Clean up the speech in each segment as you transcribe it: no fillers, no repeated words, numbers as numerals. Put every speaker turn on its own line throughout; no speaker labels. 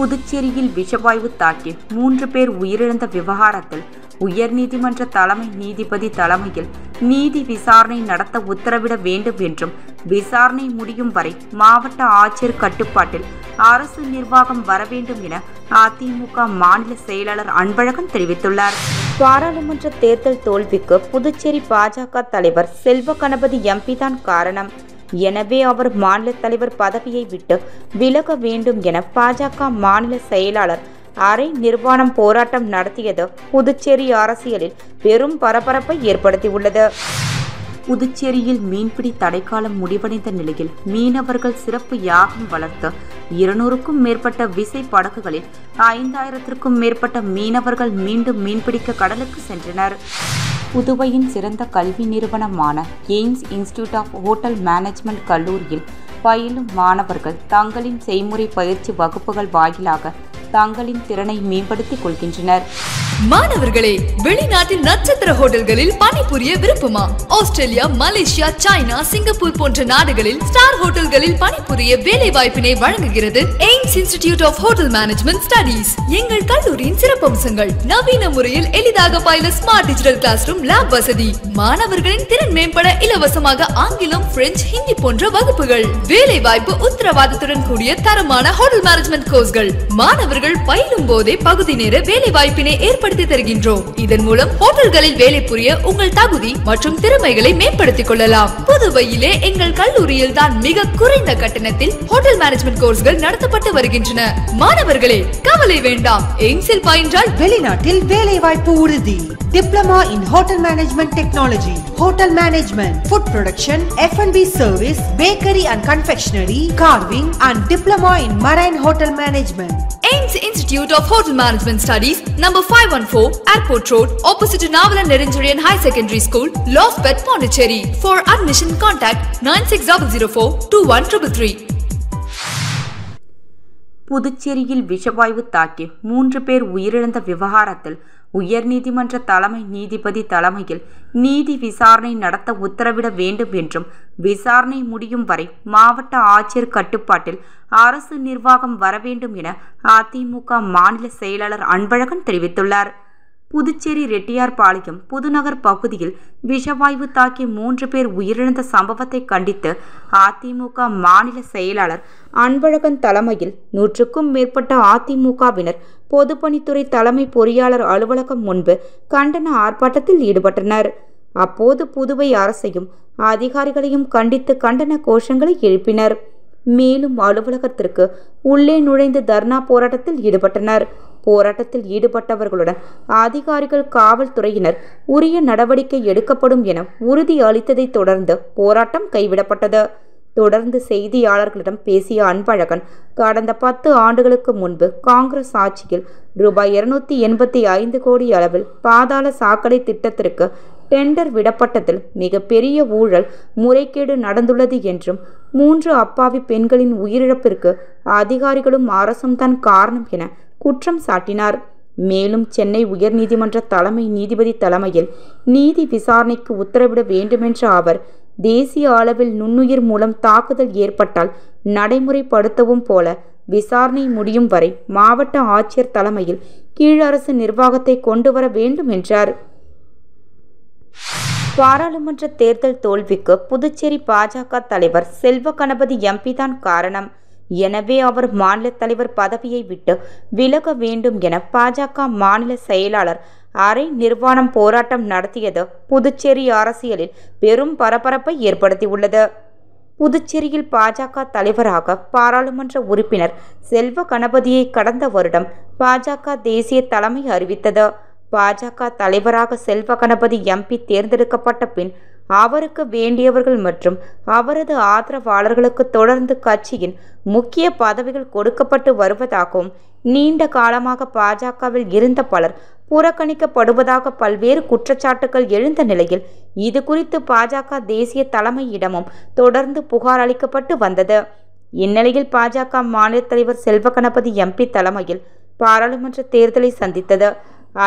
புதுச்சேரியில் விஷவாயு தாக்கி 3 பேர் உயிரிழந்த விவகாரத்தில் உயர்நீதிமன்ற தலைமை நீதிபதி தலைமையில் நீதி விசாரணை நடத்த உத்தரவிட வேண்டும் என்றும் விசாரணை முடியும் வரை மாவட்ட ஆட்சியர் கட்டுப்பாட்டில் அரசு நிர்வாகம் வர வேண்டும் என அதிமுக மாநில செயலாளர் அன்பழகன் தெரிவித்துள்ளார். பாராளுமன்ற தேர்தல் தோல்விக்கு புதுச்சேரி பாஜக தலைவர் செல்வ கணபதி எம்பி தான் காரணம். எனவே அவர் மாநில தலைவர் பதவியை விட்டு விலக வேண்டும் என பாஜக மாநில செயலாளர் அரை நிர்வாணம் போராட்டம் நடத்தியது புதுச்சேரி அரசியலில் பெரும் பரபரப்பை ஏற்படுத்தியுள்ளது. புதுச்சேரியில் மீன்பிடி தடைக்காலம் முடிவடைந்த நிலையில் மீனவர்கள் சிறப்பு யாகம் வளர்த்து 200க்கும் மேற்பட்ட விசை படகுகளில் 5000த்திற்கும் மேற்பட்ட மீனவர்கள் மீண்டும் மீன்பிடிக்க கடலுக்கு சென்றனர். புதுவையின் சிறந்த கல்வி நிறுவனமான AIMS institute of hotel management கல்லூரியில் பயிலும் மாணவர்கள் தங்களின் செய்முறை பயிற்சி வகுப்புகள் வாயிலாக தங்களின் திறனை மேம்படுத்திக் கொள்கின்றனர்.
மாணவர்களே, வெளிநாட்டில் நட்சத்திர ஹோட்டல்களில் பணிபுரிய விருப்பமா? ஆஸ்திரேலியா, மலேசியா, சைனா, சிங்கப்பூர் போன்ற நாடுகளில் ஸ்டார் ஹோட்டல்களில் பணிபுரிய வேலை வாய்ப்பினை வழங்குகிறது AIMS institute of hotel management studies. எங்கள் கல்லூரியின் சிறப்பம்சங்கள்: நவீன முறையில் எளிதாக பயில smart digital classroom, lab வசதி, மாணவர்களின் திறன் மேம்பட இலவசமாக ஆங்கிலம், பிரெஞ்சு, ஹிந்தி போன்ற வகுப்புகள், வேலை வாய்ப்பு உத்தரவாதத்துடன் கூடிய தரமான ஹோட்டல் மேனேஜ்மெண்ட் கோர்ஸ்கள். மாணவர்கள் பயிலும் போதே பகுதி நேர வேலை வாய்ப்பினை ஏற்படுத்தி தருகின்றோம். இதன் மூலம் ஹோட்டல்களில் வேலை புரிய உங்கள் தகுதி மற்றும் திறமைகளை மேம்படுத்திக் கொள்ளலாம். புதுவையிலே எங்கள் கல்லூரியில் தான் மிக குறைந்த கட்டணத்தில் ஹோட்டல் மேனேஜ்மெண்ட் கோர்ஸ்கள் நடத்தப்பட்டு வருகின்றன. மாணவர்களே, கவலை வேண்டாம். எய்ம்ஸில் பயின்றால்
வெளிநாட்டில் வேலை வாய்ப்பு உறுதி. Diploma in Hotel Management Technology, Hotel Management, Food Production, F&B Service, Bakery and Confectionery, Carving and Diploma in Marine Hotel Management.
Ames Institute of Hotel Management Studies, number 514, Airport Road, opposite to Navalan Nerinjarian High Secondary School, Lofbet, Pondicherry. For admission, contact 9600421333.
புதுச்சேரியில் விஷவாயு தாக்கி 3 பேர் உயிரிழந்த விவகாரத்தில் உயர்நீதிமன்ற தலைமை நீதிபதி தலைமையில் நீதி விசாரணை நடத்த உத்தரவிட வேண்டும் என்றும் விசாரணை முடியும் வரை மாவட்ட ஆட்சியர் கட்டுப்பாட்டில் அரசு நிர்வாகம் வர வேண்டும் என அதிமுக மாநில செயலாளர் அன்பழகன் தெரிவித்துள்ளார். புதுச்சேரி ரெட்டியார்பாளையம் புதுநகர் பகுதியில் விஷவாயு தாக்கி 3 பேர் உயிரிழந்த சம்பவத்தை கண்டித்து அதிமுக மாநில செயலாளர் அன்பழகன் தலைமையில் 100க்கும் மேற்பட்ட அதிமுகவினர் பொதுப்பணித்துறை தலைமை பொறியாளர் அலுவலகம் முன்பு கண்டன ஆர்ப்பாட்டத்தில் ஈடுபட்டனர். அப்போது புதுவை அரசையும் அதிகாரிகளையும் கண்டித்து கண்டன கோஷங்களை எழுப்பினர். மேலும் அலுவலகத்திற்கு உள்ளே நுழைந்து தர்ணா போராட்டத்தில் ஈடுபட்டனர். போராட்டத்தில் ஈடுபட்டவர்களுடன் அதிகாரிகள், காவல்துறையினர் உரிய நடவடிக்கை எடுக்கப்படும் என உறுதி அளித்ததை தொடர்ந்து போராட்டம் கைவிடப்பட்டது. தொடர்ந்து செய்தியாளர்களிடம் பேசிய அன்பழகன், கடந்த 10 ஆண்டுகளுக்கு முன்பு காங்கிரஸ் ஆட்சியில் ரூபாய் 285 கோடி அளவில் பாதாள சாக்கடை திட்டத்திற்கு டெண்டர் விடப்பட்டதில் மிகப்பெரிய ஊழல் முறைகேடு நடந்துள்ளது என்றும் 3 அப்பாவி பெண்களின் உயிரிழப்பிற்கு அதிகாரிகளும் அரசும் தான் காரணம் என குற்றம் சாட்டினார். மேலும் சென்னை உயர்நீதிமன்ற தலைமை நீதிபதி தலைமையில் நீதி விசாரணைக்கு உத்தரவிட வேண்டுமென்ற அவர், தேசிய அளவில் நுண்ணுயிர் மூலம் தாக்குதல் ஏற்பட்டால் நடைமுறைப்படுத்தவும் போல விசாரணை முடியும் வரை மாவட்ட ஆட்சியர் தலைமையில் கீழரசு நிர்வாகத்தை கொண்டு வர வேண்டும் என்றார். பாராளுமன்ற தேர்தல் தோல்விக்கு புதுச்சேரி பாஜக தலைவர் செல்வ கணபதி எம்பி தான் காரணம். எனவே அவர் மாநில தலைவர் பதவியை விட்டு விலக வேண்டும் என பாஜக மாநில செயலாளர் அரை நிர்வாணம் போராட்டம் நடத்தியது புதுச்சேரி அரசியலில் பெரும் பரபரப்பை ஏற்படுத்தியுள்ளது. புதுச்சேரியில் பாஜக தலைவராக பாராளுமன்ற உறுப்பினர் செல்வ கணபதியை கடந்த வருடம் பாஜக தேசிய தலைமை அறிவித்தது. பாஜக தலைவராக செல்வ கணபதி எம்பி தேர்ந்தெடுக்கப்பட்ட பின் அவருக்கு வேண்டியவர்கள் மற்றும் அவரது ஆதரவாளர்களுக்கு தொடர்ந்து கட்சியின் முக்கிய பதவிகள் கொடுக்கப்பட்டு வருவதாகவும், நீண்ட காலமாக பாஜகவில் இருந்த பலர் புறக்கணிக்கப்படுவதாக பல்வேறு குற்றச்சாட்டுகள் எழுந்த நிலையில் இது குறித்து பாஜக தேசிய தலைமையிடமும் தொடர்ந்து புகார் அளிக்கப்பட்டு வந்தது. இந்நிலையில் பாஜக மாநில தலைவர் செல்வ கணபதி எம்பி தலைமையில் பாராளுமன்ற தேர்தலை சந்தித்தது.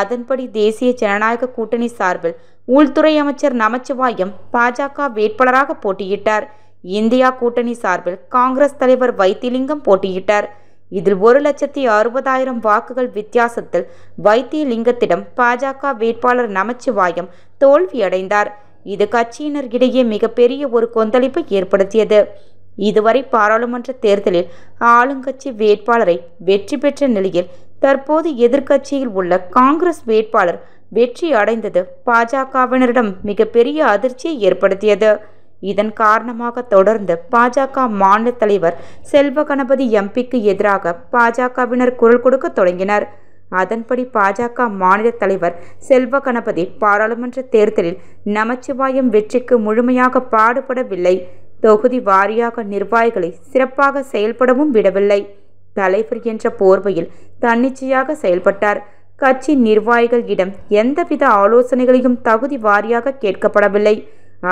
அதன்படி தேசிய ஜனநாயக கூட்டணி சார்பில் உள்துறை அமைச்சர் நமச்சிவாயம் பாஜக வேட்பாளராக போட்டியிட்டார். இந்தியா கூட்டணி சார்பில் காங்கிரஸ் தலைவர் வைத்திலிங்கம் போட்டியிட்டார். இதில் 1,60,000 வாக்குகள் வித்தியாசத்தில் வைத்தியலிங்கத்திடம் பாஜக வேட்பாளர் நமச்சிவாயம் தோல்வியடைந்தார். இது கட்சியினர் இடையே மிகப்பெரிய ஒரு கொந்தளிப்பை ஏற்படுத்தியது. இதுவரை பாராளுமன்ற தேர்தலில் ஆளுங்கட்சி வேட்பாளரை வெற்றி பெற்ற நிலையில் தற்போது எதிர்க்கட்சியில் உள்ள காங்கிரஸ் வேட்பாளர் வெற்றி அடைந்தது பாஜகவினரிடம் மிகப்பெரிய அதிர்ச்சியை ஏற்படுத்தியது. இதன் காரணமாக தொடர்ந்து பாஜக மாநில தலைவர் செல்வ கணபதி எம்பிக்கு எதிராக பாஜகவினர் குரல் கொடுக்க தொடங்கினர். அதன்படி பாஜக மாநில தலைவர் செல்வ கணபதி பாராளுமன்ற தேர்தலில் நமச்சிவாயம் வெற்றிக்கு முழுமையாக பாடுபடவில்லை. தொகுதி வாரியாக நிர்வாகிகளை சிறப்பாக செயல்படவும் விடவில்லை. தலைவர் என்ற போர்வையில் தன்னிச்சையாக செயல்பட்டார். கட்சி நிர்வாகிகளிடம் எந்தவித ஆலோசனைகளையும் தகுதி வாரியாக கேட்கப்படவில்லை.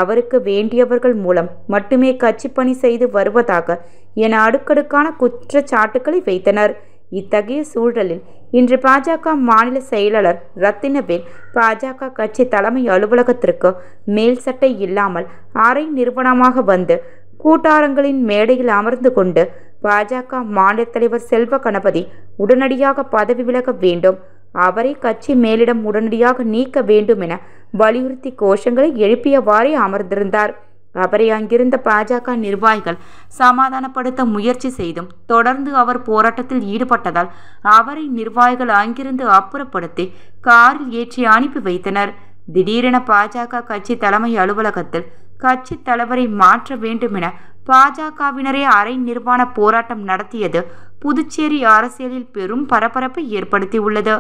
அவருக்கு வேண்டியவர்கள் மூலம் மட்டுமே கட்சி பணி செய்து வருவதாக என அடுக்கடுக்கான குற்றச்சாட்டுக்களை வைத்தனர். இத்தகைய சூழலில் இன்று பாஜக மாநில செயலாளர் ரத்தினவேல் பாஜக கட்சி தலைமை அலுவலகத்திற்கு மேல் சட்டை இல்லாமல் அரை நிறுவனமாக வந்து கூட்டாரங்களின் மேடையில் அமர்ந்து கொண்டு பாஜக மாநில தலைவர் செல்வ கணபதி உடனடியாக பதவி விலக வேண்டும், அவரை கட்சி மேலிடம் உடனடியாக நீக்க வேண்டும் என வலியுறுத்தி கோஷங்களை எழுப்பியவாறே அமர்ந்திருந்தார். அவரை அங்கிருந்த பாஜக நிர்வாகிகள் சமாதானப்படுத்த முயற்சி செய்தும் தொடர்ந்து அவர் போராட்டத்தில் ஈடுபட்டதால் அவரை நிர்வாகிகள் அங்கிருந்து அப்புறப்படுத்தி காரில் ஏற்றி அனுப்பி வைத்தனர். திடீரென பாஜக கட்சி தலைமை அலுவலகத்தில் கட்சி தலைவரை மாற்ற வேண்டும் என பாஜகவினரே அரை நிர்வாண போராட்டம் நடத்தியது புதுச்சேரி அரசியலில் பெரும் பரபரப்பை ஏற்படுத்தியுள்ளது.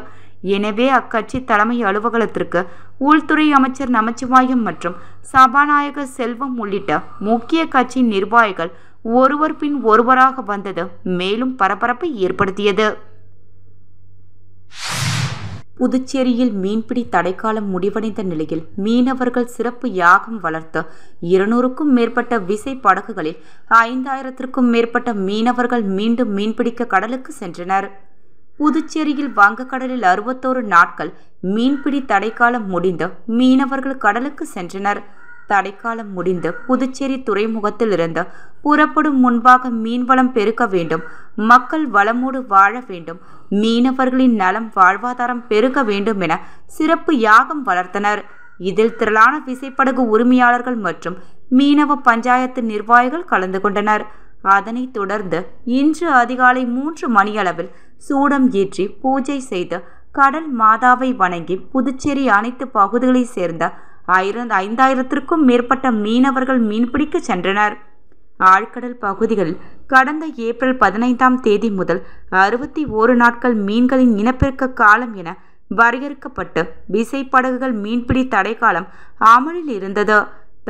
எனவே அக்கட்சி தலைமை அலுவலகத்திற்கு உள்துறை அமைச்சர் நமச்சிவாயம் மற்றும் சபாநாயகர் செல்வம் உள்ளிட்ட முக்கிய கட்சி நிர்வாகிகள் ஒருவர் பின் ஒருவராக வந்தது மேலும் பரபரப்பை ஏற்படுத்தியது. புதுச்சேரியில் மீன்பிடி தடைக்காலம் முடிவடைந்த நிலையில் மீனவர்கள் சிறப்பு யாகம் வளர்த்து 200க்கும் மேற்பட்ட விசை படகுகளில் 5,000த்திற்கும் மேற்பட்ட மீனவர்கள் மீண்டும் மீன்பிடிக்க கடலுக்கு சென்றனர். புதுச்சேரியில் வங்கக்கடலில் 61 நாட்கள் மீன்பிடி தடைக்காலம் முடிந்து மீனவர்கள் கடலுக்கு சென்றனர். தடைக்காலம் முடிந்து புதுச்சேரி துறைமுகத்தில் இருந்து புறப்படும் முன்பாக மீன்வளம் பெருக்க வேண்டும், மக்கள் வளமோடு வாழ வேண்டும், மீனவர்களின் நலம் வாழ்வாதாரம் பெருக வேண்டும் என சிறப்பு யாகம் வளர்த்தனர். இதில் திரளான விசைப்படகு உரிமையாளர்கள் மற்றும் மீனவ பஞ்சாயத்து நிர்வாகிகள் கலந்து கொண்டனர். அதனைத் தொடர்ந்து இன்று அதிகாலை 3 மணியளவில் சூடம் ஏற்றி பூஜை செய்து கடல் மாதாவை வணங்கி புதுச்சேரி அனைத்து பகுதிகளைச் சேர்ந்த 5,000த்திற்கும் மேற்பட்ட மீனவர்கள் மீன்பிடிக்க சென்றனர். ஆழ்கடல் பகுதிகளில் கடந்த ஏப்ரல் 15ஆம் தேதி முதல் 61 நாட்கள் மீன்களின் இனப்பெருக்க காலம் என வரையறுக்கப்பட்டு விசைப்படகுகள் மீன்பிடி தடைக்காலம் அமலில் இருந்தது.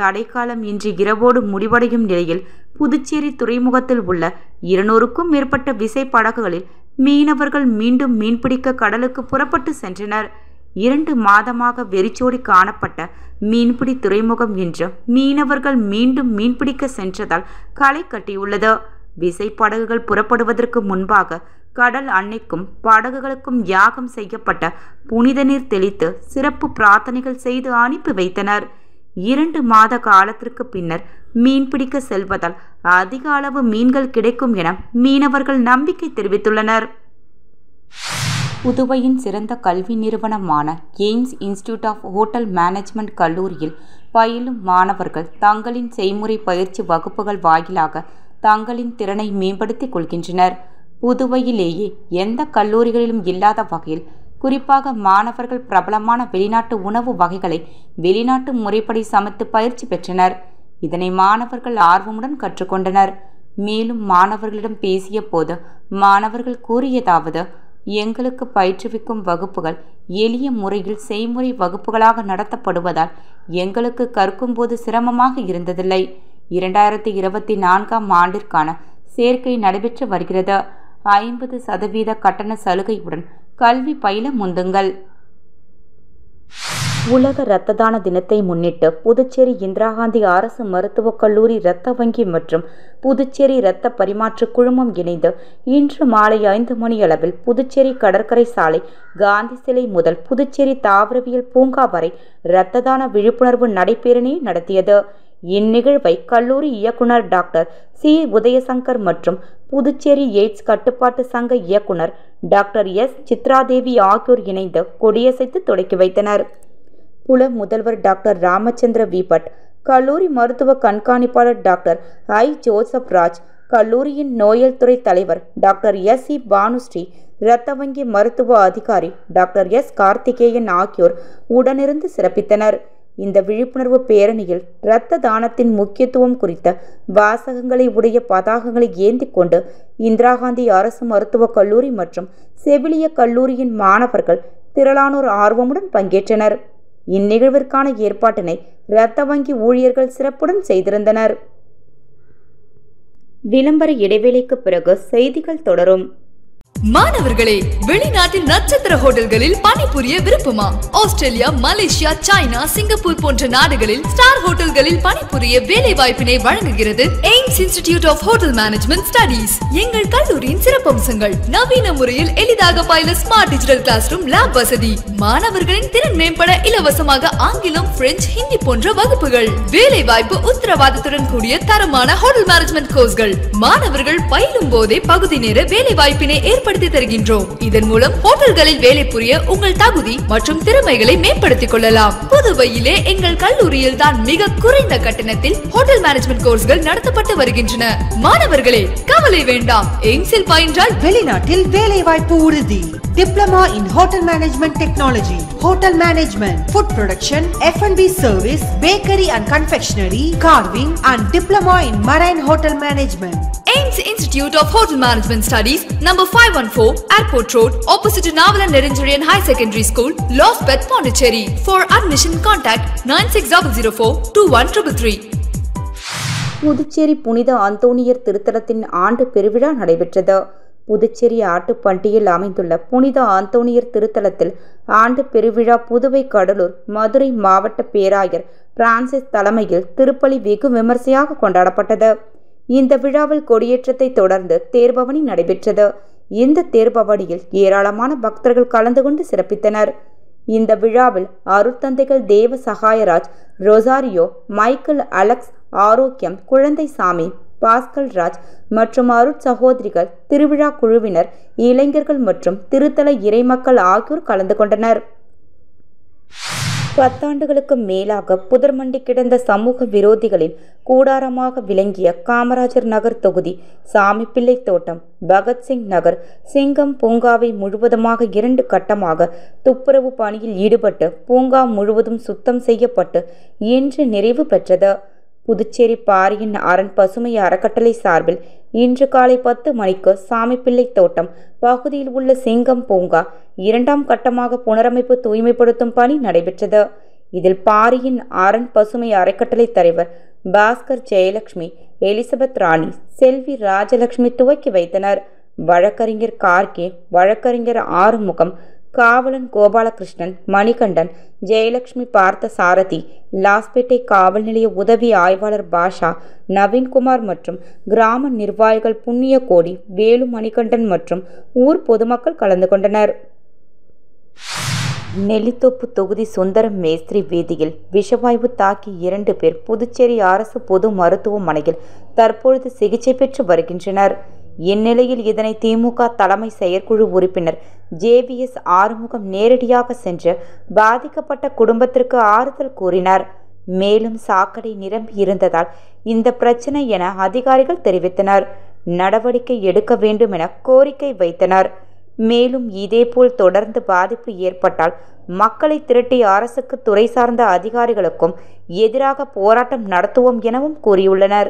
தடைக்காலம் இன்று இரவோடு முடிவடையும் நிலையில் புதுச்சேரி துறைமுகத்தில் உள்ள 200க்கும் மேற்பட்ட விசைப்படகுகளில் மீனவர்கள் மீண்டும் மீன்பிடிக்க கடலுக்கு புறப்பட்டு சென்றனர். 2 மாதமாக வெறிச்சோடி காணப்பட்ட மீன்பிடி துறைமுகம் என்று மீனவர்கள் மீண்டும் மீன்பிடிக்க சென்றதால் களை கட்டியுள்ளது. விசைப்படகுகள் புறப்படுவதற்கு முன்பாக கடல் அன்னைக்கும் படகுகளுக்கும் யாகம் செய்யப்பட்ட புனித நீர் தெளித்து சிறப்பு பிரார்த்தனைகள் செய்து அனுப்பி வைத்தனர். 2 மாத காலத்திற்கு பின்னர் மீன்பிடிக்க செல்வதால் அதிக அளவு மீன்கள் கிடைக்கும் என மீனவர்கள் நம்பிக்கை தெரிவித்துள்ளனர். புதுவையின் சிறந்த கல்வி நிறுவனமான AIMS institute of hotel management கல்லூரியில் பயிலும் மாணவர்கள் தங்களின் செய்முறை பயிற்சி வகுப்புகள் வாயிலாக தங்களின் திறனை மேம்படுத்திக் கொள்கின்றனர். புதுவையிலேயே எந்த கல்லூரிகளிலும் இல்லாத வகையில் குறிப்பாக மாணவர்கள் பிரபலமான வெளிநாட்டு உணவு வகைகளை வெளிநாட்டு முறைப்படி சமைத்து பயிற்சி பெற்றனர். இதனை மாணவர்கள் ஆர்வமுடன் கற்றுக்கொண்டனர். மேலும் மாணவர்களிடம் பேசிய போது மாணவர்கள் கூறியதாவது, எங்களுக்கு பயிற்றுவிக்கும் வகுப்புகள் எளிய முறையில் செய்முறை வகுப்புகளாக நடத்தப்படுவதால் எங்களுக்கு கற்கும்போது சிரமமாக இருந்ததில்லை. 2024ஆம் ஆண்டிற்கான சேர்க்கை நடைபெற்று வருகிறது. 50% கட்டண சலுகையுடன் கல்வி பயில முந்துங்கள். உலக இரத்த தான தினத்தை முன்னிட்டு புதுச்சேரி இந்திரா காந்தி அரசு மருத்துவக் கல்லூரி இரத்த வங்கி மற்றும் புதுச்சேரி இரத்த பரிமாற்ற குழுமம் இணைந்து இன்று மாலை 5 மணியளவில் புதுச்சேரி கடற்கரை சாலை காந்தி சிலை முதல் புதுச்சேரி தாவரவியல் பூங்கா வரை இரத்த தான விழிப்புணர்வு நடைபேரணியை நடத்தியது. இந்நிகழ்வை கல்லூரி இயக்குனர் டாக்டர் சி உதயசங்கர் மற்றும் புதுச்சேரி எய்ட்ஸ் கட்டுப்பாட்டு சங்க இயக்குனர் டாக்டர் எஸ் சித்ராதேவி ஆகியோர் இணைந்து கொடியசைத்து தொடக்கி வைத்தனர். புல முதல்வர் டாக்டர் ராமச்சந்திர விபட், கல்லூரி மருத்துவ கண்காணிப்பாளர் டாக்டர் ஐ ஜோசப் ராஜ், கல்லூரியின் நோயல் துறை தலைவர் டாக்டர் எஸ் சி பானுஸ்ரீ, இரத்த வங்கி மருத்துவ அதிகாரி டாக்டர் எஸ் கார்த்திகேயன் ஆகியோர் உடனிருந்து சிறப்பித்தனர். இந்த விழிப்புணர்வு பேரணியில் இரத்த தானத்தின் முக்கியத்துவம் குறித்த வாசகங்களை உடைய பதாகங்களை ஏந்தி கொண்டு இந்திரா காந்தி அரசு மருத்துவக் கல்லூரி மற்றும் செவிலிய கல்லூரியின் மாணவர்கள் திரளானோர் ஆர்வமுடன் பங்கேற்றனர். இந்நிகழ்விற்கான ஏற்பாட்டினை இரத்த வங்கி ஊழியர்கள் சிறப்புடன் செய்திருந்தனர். விளம்பர இடைவேளைக்கு பிறகு செய்திகள் தொடரும்.
மாணவர்களே, வெளிநாட்டில் நட்சத்திர ஹோட்டல்களில் பணிபுரிய விருப்பமா? ஆஸ்திரேலியா, மலேசியா, சைனா, சிங்கப்பூர் போன்ற நாடுகளில் ஸ்டார் ஹோட்டல்களில் பணிபுரிய வேலை வாய்ப்பினை வழங்குகிறது AIMS institute of hotel management studies. எங்கள் கல்லூரியின் சிறப்பம்சங்கள்: நவீன முறையில் எளிதாக பயில smart digital classroom, lab வசதி, மாணவர்களின் திறன் மேம்பட இலவசமாக ஆங்கிலம், பிரெஞ்சு, ஹிந்தி போன்ற வகுப்புகள், வேலை வாய்ப்பு உத்தரவாதத்துடன் கூடிய தரமான ஹோட்டல் மேனேஜ்மெண்ட் கோர்ஸ்கள். மாணவர்கள் பயிலும் போதே பகுதி நேர வேலை வாய்ப்பினை ஏற்படுத்தி தருகின்றோம். இதன் மூலம் ஹோட்டல்களில் வேலை புரிய உங்கள் தகுதி மற்றும் திறமைகளை மேம்படுத்திக் கொள்ளலாம். புதுவையிலே எங்கள் கல்லூரியில் தான் மிக குறைந்த கட்டணத்தில் ஹோட்டல் மேனேஜ்மெண்ட் கோர்ஸ்கள் நடத்தப்பட்டு வருகின்றன. மாணவர்களே, கவலை வேண்டாம். எய்ம்ஸில் பயின்றால்
வெளிநாட்டில் வேலை வாய்ப்பு உறுதி. Diploma in Hotel Management Technology, Hotel Management, Food Production, F&B Service, Bakery and Confectionery, Carving and Diploma in Marine Hotel Management.
AIMS institute of hotel management studies, number 514 airport road, opposite Navalan Nedunchezhiyan high secondary school, Lawspet, Pondicherry. For admission contact 9600421333.
Puducherry புனித அந்தோணியர் திருத்தலத்தின் ஆண்டு பெருவிழா நடைபெற்றது. புதுச்சேரி ஆட்டுப்பட்டியில் அமைந்துள்ள புனித அந்தோணியர் திருத்தலத்தில் ஆண்டு பெருவிழா புதுவை, கடலூர், மதுரை மாவட்ட பேராயர் பிரான்சிஸ் தலைமையில் திருப்பலி வெகு விமர்சையாக கொண்டாடப்பட்டது. இந்த விழாவில் கொடியேற்றத்தை தொடர்ந்து தேர்பவனி நடைபெற்றது. இந்த தேர்பவனியில் ஏராளமான பக்தர்கள் கலந்து கொண்டு சிறப்பித்தனர். இந்த விழாவில் அருட்தந்தைகள் தேவ சகாயராஜ், ரொசாரியோ, மைக்கேல், அலெக்ஸ், ஆரோக்கியம், குழந்தை சாமி, பாஸ்கல் ராஜ் மற்றும் அருட் சகோதரிகள், திருவிழா குழுவினர், இளைஞர்கள் மற்றும் திருத்தல இறைமக்கள் ஆகியோர் கலந்து கொண்டனர். 10 ஆண்டுகளுக்கு மேலாக புதர்மண்டி கிடந்த சமூக விரோதிகளின் கூடாரமாக விளங்கிய காமராஜர் நகர் தொகுதி சாமிப்பிள்ளை தோட்டம், பகத்சிங் நகர், சிங்கம் பூங்காவை முழுவதுமாக 2 கட்டமாக துப்புரவு பணியில் ஈடுபட்டு பூங்கா முழுவதும் சுத்தம் செய்யப்பட்டு இன்று நிறைவு பெற்றது. புதுச்சேரி பாரியின் அரண் பசுமை அறக்கட்டளை சார்பில் இன்று காலை 10 மணிக்கு சாமிப்பிள்ளை தோட்டம் பகுதியில் உள்ள சிங்கம் பூங்கா 2ஆம் கட்டமாக புனரமைப்பு தூய்மைப்படுத்தும் பணி நடைபெற்றது. இதில் பாரியின் அரண் பசுமை அறக்கட்டளை தலைவர் பாஸ்கர், ஜெயலட்சுமி, எலிசபெத் ராணி, செல்வி ராஜலட்சுமி துவக்கி வைத்தனர். வழக்கறிஞர் கார்கே, வழக்கறிஞர் ஆறுமுகம், காவலன் கோபாலகிருஷ்ணன், மணிகண்டன், ஜெயலட்சுமி பார்த்த சாரதி, லாஸ்பேட்டை காவல் நிலைய உதவி ஆய்வாளர் பாஷா, நவீன்குமார் மற்றும் கிராம நிர்வாகிகள் புண்ணிய கோடி, வேலு, மணிகண்டன் மற்றும் ஊர் பொதுமக்கள் கலந்து கொண்டனர். நெல்லித்தோப்பு தொகுதி சுந்தரம் மேஸ்திரி வீதியில் விஷவாயு தாக்கி 2 பேர் புதுச்சேரி அரசு பொது மருத்துவமனையில் தற்பொழுது சிகிச்சை பெற்று வருகின்றனர். இந்நிலையில் இதனை திமுக தலைமை செயற்குழு உறுப்பினர் JVS ஆறுமுகம் நேரடியாக சென்று பாதிக்கப்பட்ட குடும்பத்திற்கு ஆறுதல் கூறினார். மேலும் சாக்கடை நிரம்பி இருந்ததால் இந்த பிரச்சனை என அதிகாரிகள் தெரிவித்தனர். நடவடிக்கை எடுக்க வேண்டும் என கோரிக்கை வைத்தனர். மேலும் இதேபோல் தொடர்ந்து பாதிப்பு ஏற்பட்டால் மக்களை திரட்டி அரசுக்கு, துறை சார்ந்த அதிகாரிகளுக்கும் எதிராக போராட்டம் நடத்துவோம் எனவும் கூறியுள்ளனர்.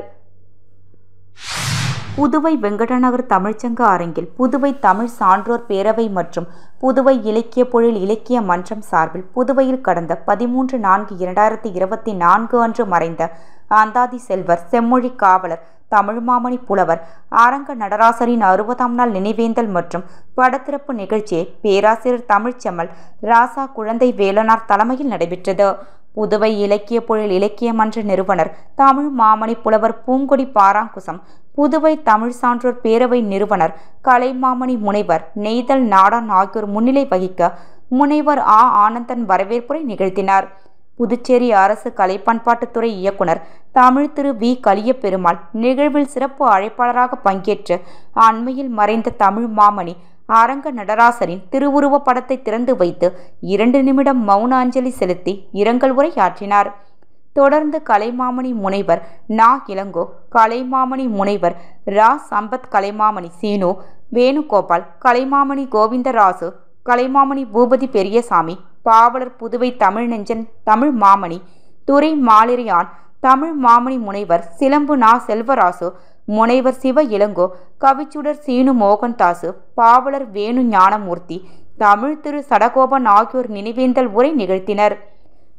புதுவை வெங்கடநகர் தமிழ்ச்சங்க அரங்கில் புதுவை தமிழ் சான்றோர் பேரவை மற்றும் புதுவை இலக்கிய பொழில் இலக்கிய மன்றம் சார்பில் புதுவையில் கடந்த 13/4/2024 அன்று மறைந்த அந்தாதி செல்வர், செம்மொழி காவலர், தமிழ் மாமணி புலவர் அரங்க நடராசரின் 60ஆம் நாள் நினைவேந்தல் மற்றும் படத்திறப்பு நிகழ்ச்சியை பேராசிரியர் தமிழ்ச்செம்மல் ராசா குழந்தை வேலனார் தலைமையில் நடைபெற்றது. புதுவை இலக்கிய பொழில் இலக்கிய மன்ற நிறுவனர் தமிழ் மாமணி புலவர் பூங்கொடி பாராங்குசம், புதுவை தமிழ் சான்றோர் பேரவை நிறுவனர் கலைமாமணி முனைவர் நெய்தல் நாடான் ஆகியோர் முன்னிலை வகிக்க முனைவர் ஆனந்தன் வரவேற்புரை நிகழ்த்தினார். புதுச்சேரி அரசு கலை பண்பாட்டுத்துறை இயக்குனர் தமிழ் திரு வி கலியபெருமாள் நிகழ்வில் சிறப்பு அழைப்பாளராக பங்கேற்று அண்மையில் மறைந்த தமிழ் மாமணி அரங்க நடராசரின் திருவுருவப் படத்தை திறந்து வைத்து 2 நிமிடம் மௌன அஞ்சலி செலுத்தி இரங்கல் உரை ஆற்றினார். தொடர்ந்து கலைமாமணி முனைவர் நா. இளங்கோ, கலைமாமணி முனைவர் ரா. சம்பத், கலைமாமணி சீனு வேணுகோபால், கலைமாமணி கோவிந்தராசு, கலைமாமணி பூபதி பெரியசாமி, பாவலர் புதுவை தமிழ் நெஞ்சன் தமிழ் மாமணி துரை மாலிரியான், தமிழ் மாமணி முனைவர் சிலம்பு நா. செல்வராசு, முனைவர் சிவ இளங்கோ, கவிச்சுடர் சீனு மோகன்தாசு, பாவலர் வேணு ஞானமூர்த்தி, தமிழ் திரு சடகோபன் ஆகியோர் நினைவேந்தல் உரை நிகழ்த்தினர்.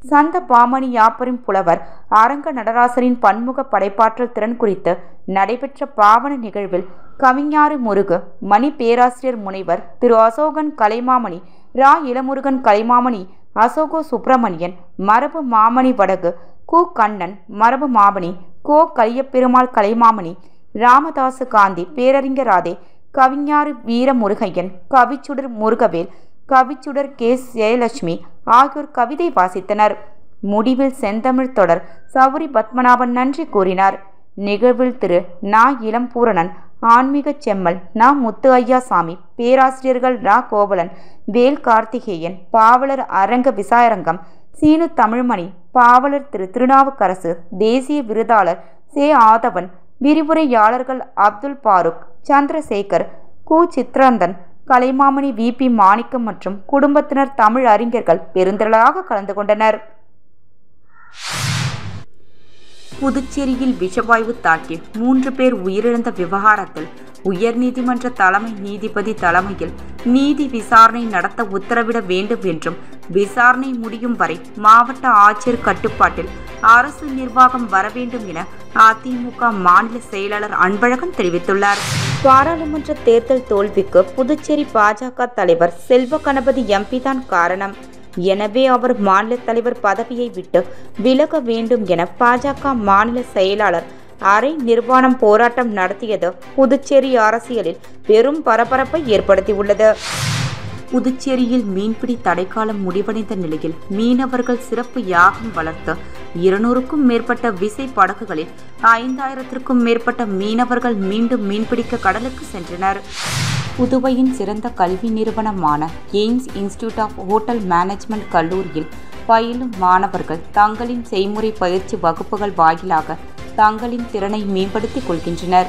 சந்த பாமணி யாப்பரின் புலவர் அரங்க நடராசரின் பன்முக படைப்பாற்றல் திறன் குறித்து நடைபெற்ற பாவன நிகழ்வில் கவிஞாறு முருகு மணி பேராசிரியர் முனைவர் திரு அசோகன், கலைமாமணி ரா. இளமுருகன், கலைமாமணி அசோகோ சுப்பிரமணியன், மரபு மாமணி வடகு கு. கண்ணன், மரபு மாமணி கோ. கலியபெருமாள், கலைமாமணி ராமதாசு காந்தி, பேரறிஞராதே, கவிஞாறு வீரமுருகையன், கவிச்சுடர் முருகவேல், கவிச்சுடர் கே. ஜெயலட்சுமி ஆகியோர் கவிதை வாசித்தனர். முடிவில் செந்தமிழ் தொடர் சௌரி பத்மநாபன் நன்றி கூறினார். நிகழ்வில் திரு நா. இளம்பூரணன், ஆன்மீக செம்மல் நா. முத்து ஐயாசாமி, பேராசிரியர்கள் ரா. கோவலன், வேல் கார்த்திகேயன், பாவலர் அரங்க விசாயரங்கம் சீனு தமிழ்மணி, பாவலர் திரு திருநாவுக்கரசு, தேசிய விருதாளர் சே. ஆதவன், விரிவுரையாளர்கள் அப்துல் பாருக், சந்திரசேகர், கு. சித்ரந்தன், கலைமாமணி வி. பி. மாணிக்கம் மற்றும் குடும்பத்தினர், தமிழ் அறிஞர்கள் பெருந்திரளாக கலந்து கொண்டனர். புதுச்சேரியில் விஷவாயு தாக்கி 3 பேர் உயிரிழந்த விவகாரத்தில் உயர்நீதிமன்ற தலைமை நீதிபதி தலைமையில் நீதி விசாரணை நடத்த உத்தரவிட வேண்டும் என்றும், விசாரணை முடியும் வரை மாவட்ட ஆட்சியர் கட்டுப்பாட்டில் அரசு நிர்வாகம் வர வேண்டும் என அதிமுக மாநில செயலாளர் அன்பழகன் தெரிவித்துள்ளார். பாராளுமன்ற தேர்தல் தோல்விக்கு புதுச்சேரி பாஜக தலைவர் செல்வ கணபதி எம்பி தான் காரணம். எனவே அவர் மாநில தலைவர் பதவியை விட்டு விலக வேண்டும் என பாஜக மாநில செயலாளர் அரை நிர்வாணம் போராட்டம் நடத்தியது புதுச்சேரி அரசியலில் பெரும் பரபரப்பை ஏற்படுத்தியுள்ளது. புதுச்சேரியில் மீன்பிடி தடைக்காலம் முடிவடைந்த நிலையில் மீனவர்கள் சிறப்பு யாகம் வளர்த்து 200க்கும் மேற்பட்ட விசை படகுகளில் 5000த்திற்கும் மேற்பட்ட மீனவர்கள் மீண்டும் மீன்பிடிக்க கடலுக்கு சென்றனர். புதுவையின் சிறந்த கல்வி நிறுவனமான AIMS institute of hotel management கல்லூரியில் பயிலும் மாணவர்கள் தங்களின் செய்முறை பயிற்சி வகுப்புகள் வாயிலாக தங்களின் திறனை மேம்படுத்திக் கொள்கின்றனர்.